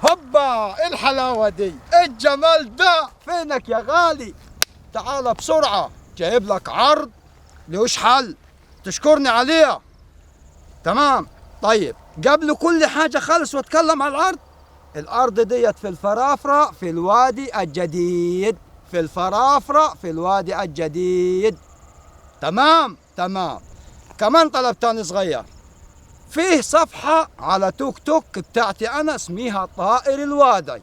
هوبا، إيه الحلاوة دي؟ إيه الجمال ده؟ فينك يا غالي؟ تعال بسرعة، جايب لك عرض لوش حل تشكرني عليه. تمام. طيب قبل كل حاجة خالص واتكلم على العرض، الأرض ديت في الفرافرة في الوادي الجديد، في الفرافرة في الوادي الجديد. تمام تمام. كمان طلب تاني صغير، فيه صفحة على توك توك بتاعتي أنا اسميها طائر الوادي.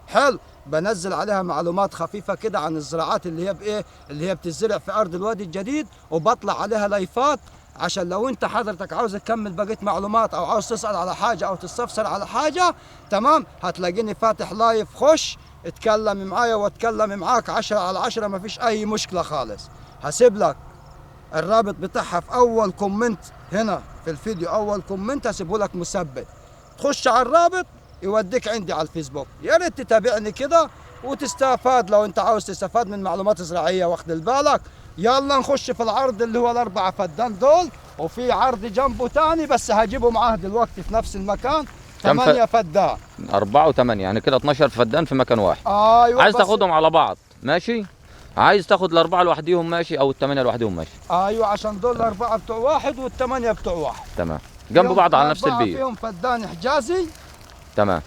حلو، بنزل عليها معلومات خفيفة كده عن الزراعات اللي هي بإيه، اللي هي بتزرع في أرض الوادي الجديد، وبطلع عليها لايفات عشان لو أنت حضرتك عاوز تكمل بقية معلومات أو عاوز تسأل على حاجة أو تستفسر على حاجة. تمام، هتلاقيني فاتح لايف، خش اتكلم معايا واتكلم معاك 10/10، مفيش أي مشكلة خالص. هسيب لك الرابط بتاعها في اول كومنت هنا في الفيديو، اول كومنت هسيبه لك مثبت، تخش على الرابط يوديك عندي على الفيسبوك. يا ريت تتابعني كده وتستفاد لو انت عاوز تستفاد من معلومات زراعيه، واخد بالك. يلا نخش في العرض اللي هو الاربعه فدان دول، وفي عرض جنبه تاني بس هجيبه معاه دلوقتي في نفس المكان، 8 فدان. 4 و8 يعني كده 12 فدان في مكان واحد. ايوه، عايز تاخدهم على بعض ماشي، عايز تاخد الاربعه لوحديهم ماشي، او الثمانيه لوحديهم ماشي. ايوه، عشان دول الاربعه بتوع واحد والثمانيه بتوع واحد. تمام، جنب بعض على نفس البير. فيهم فدان حجازي. تمام.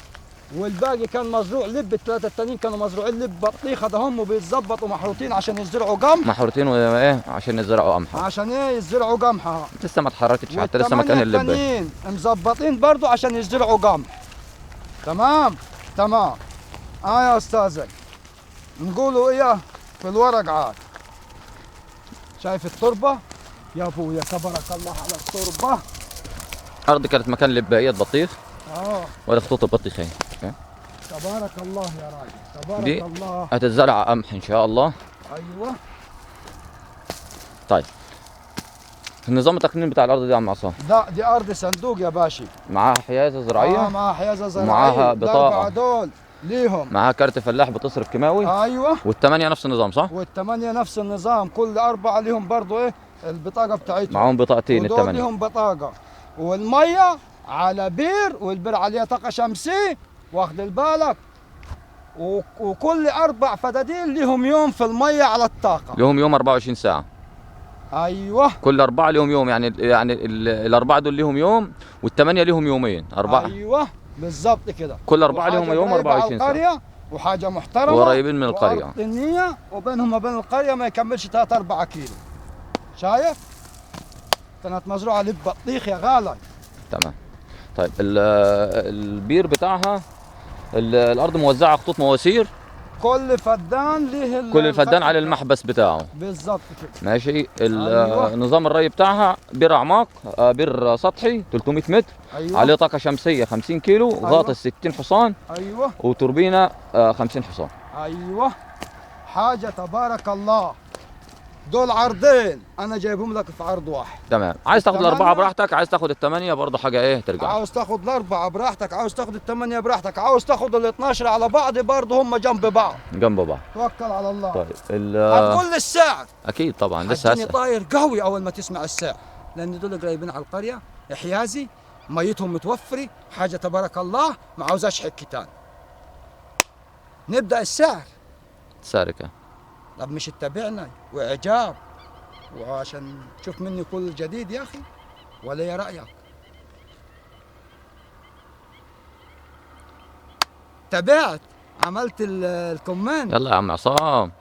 والباقي كان مزروع لب، الثلاثه التانيين كانوا مزروعين لب بطيخه، ده هم بيتظبطوا محروطين عشان يزرعوا قمح. محروطين وايه عشان يزرعوا قمحه، عشان ايه يزرعوا قمحه. لسه ما اتحركتش حتى، لسه مكان اللب. والثمانيه مظبطين برضو عشان يزرعوا قمح. تمام تمام. يا استاذك، نقولوا ايه في الورق عاد. شايف التربه يا ابويا؟ تبارك الله على التربه. ارض كانت مكان لباقيات بطيخ، ولا خطوط البطيخين. تبارك الله يا راجل، تبارك دي الله. هتتزرع قمح ان شاء الله. ايوه. طيب، النظام التقنين بتاع الارض دي يا عم عصام؟ دي ارض صندوق يا باشا، معاها حيازه زراعيه. معاها حيازه زراعيه، معاها بطاقه دول ليهم، معاها كارت فلاح بتصرف كيماوي. ايوه. والثمانيه نفس النظام صح؟ والثمانيه نفس النظام، كل اربعه ليهم برضو ايه البطاقه بتاعتهم. معاهم بطاقتين الثمانيه الثمانيه. ليهم بطاقه. والميه على بير، والبير عليها طاقه شمسيه، واخد بالك. وكل اربع فدادين ليهم يوم في الميه على الطاقه، لهم يوم 24 ساعه. ايوه. كل اربعه لهم يوم، يعني الاربعه دول لهم يوم، والثمانيه لهم يومين. اربعه، ايوه بالظبط كده. كل اربعه لهم يوم 24 ساعه. وحاجه محترمه، وقريبين من القريه، وارض وبينهم وبين القريه ما يكملش 3-4 كيلو. شايف؟ كانت مزروعه لب بطيخ يا غالي. تمام. طيب البير بتاعها، الارض موزعه خطوط مواسير، كل فدان ليه كل فدان على المحبس بتاعه. بالظبط كده. ماشي. أيوة. نظام الري بتاعها بير اعماق، بير سطحي 300 متر. أيوة. عليه طاقه شمسيه 50 كيلو. أيوة. غاطس 60 حصان. ايوه. وتوربينه 50 حصان. ايوه، حاجه تبارك الله. دول عرضين انا جايبهم لك في عرض واحد. تمام. عايز تاخد الاربعه براحتك، عايز تاخد الثمانيه برضه حاجه ايه ترجع. عاوز تاخد الاربعه براحتك، عاوز تاخد الثمانيه براحتك، عاوز تاخد ال 12 على بعض برضه، هم جنب بعض. جنب بعض. توكل على الله. طيب هتقول لي السعر؟ اكيد طبعا لسه هتجيني طاير قوي اول ما تسمع السعر، لان دول قريبين على القريه، حيازي، ميتهم متوفره، حاجه تبارك الله، ما عاوزاش حكتان. نبدا السعر. سعر كام؟ طب مش تتابعنا واعجاب وعشان تشوف مني كل جديد يا اخي، ولا يا رايك؟ تابعت، عملت الكومنت. يلا يا عم عصام.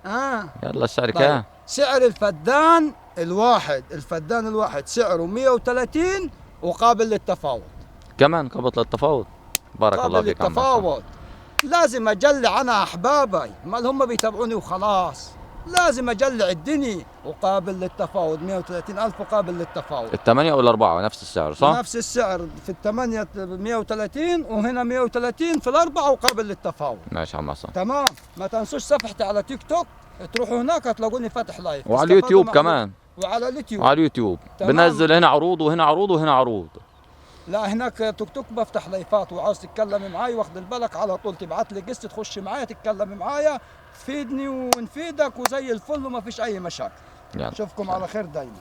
يلا السعر كام؟ طيب. سعر الفدان الواحد، الفدان الواحد سعره 130 وقابل للتفاوض. كمان قابل للتفاوض؟ بارك الله فيك يا عم عصام. التفاوض لازم اجلع انا احبابي، مال هم بيتابعوني وخلاص، لازم اجلع الدنيا. وقابل للتفاوض 130,000 وقابل للتفاوض. الثمانية والأربعة نفس السعر صح؟ نفس السعر، في الثمانية 130 وهنا 130 في الأربعة وقابل للتفاوض. ماشي يا عم عصام. تمام. ما تنسوش صفحتي على تيك توك، تروحوا هناك هتلاقوني فاتح لايف. وعلى اليوتيوب كمان. وعلى اليوتيوب. وعلى اليوتيوب بنزل هنا عروض وهنا عروض وهنا عروض. لا هناك توك توك بفتح لايفات، وعاوز تتكلم معاي واخد بالك على طول تبعت لي قصة تخش معايا تتكلم معايا، تفيدني ونفيدك وزي الفل وما فيش أي مشاكل. اشوفكم على خير دايما.